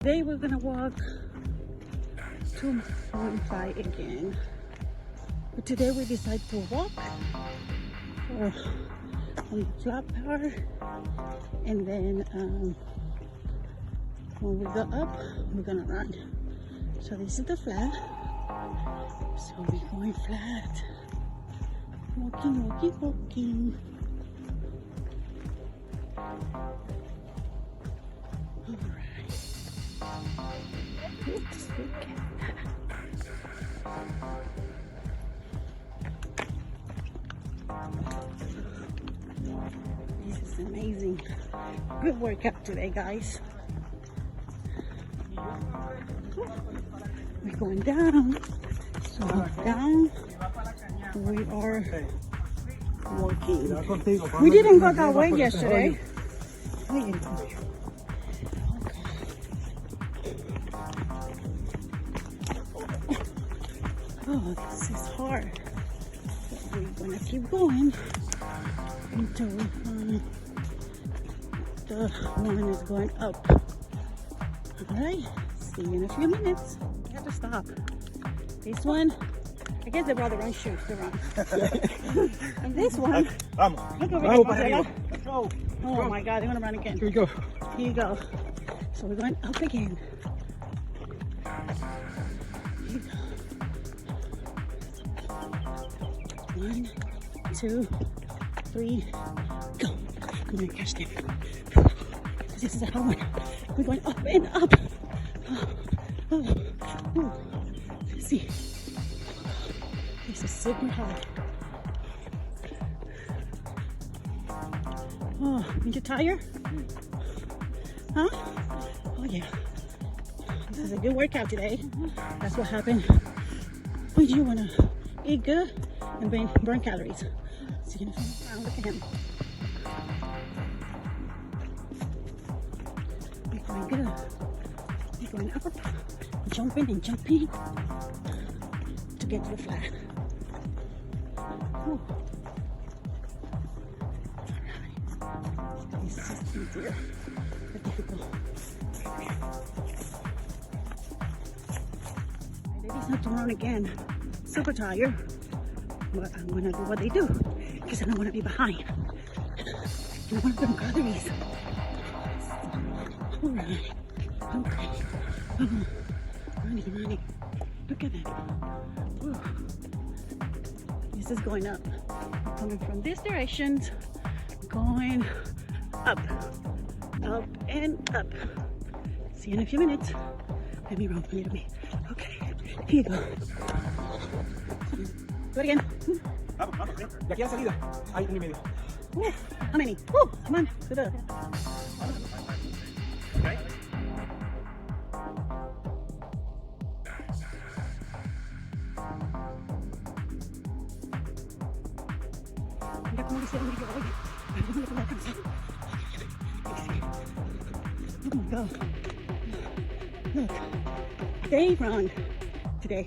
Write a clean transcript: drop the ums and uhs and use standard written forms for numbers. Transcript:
Today we're gonna walk to Fly again. But today we decide to walk on the flat part, and then when we go up, we're gonna run. So this is the flat. So we're going flat. Walking, walking, walking. Alright. Oops, look at that. This is amazing. Good workout today, guys. We're going down. So down we are walking. We didn't go that way yesterday. Oh, this is hard. But we're gonna keep going until we find the one is going up. Alright, see you in a few minutes. We have to stop. This one, I guess they brought the wrong shoes, the wrong. And this one, look over there. Oh my God, they're gonna run again. Here we go. Here you go. So we're going up again. Here you go. 1, 2, 3, go. I'm gonna catch them. This is a hard one. We're going up and up. Let's see. This is super hard. Oh, aren't you tired? Huh? Oh yeah. This is a good workout today. That's what happened when you wanna eat good and burn calories. So you're gonna turn around, look at him. We're going good. We're going up, jumping and jumping to get to the flat. Whew. Alright. This is easier, but difficult. My baby's not to run again. Super tired. But I'm gonna do what they do because I don't want to be behind. And I want to burn calories. Alright. Okay. Running. Look at that. Whew. This is going up. I'm coming from this direction, going up. Up and up. See you in a few minutes. Let me run a little bit. Okay. Here you go. Do it again. Vamos, de aquí a la salida hay 1.5. How many? Come on. Do the. Okay. Mira cómo dice Enrique, oye, ¿dónde te va a alcanzar? Oh my God. Look, they run today.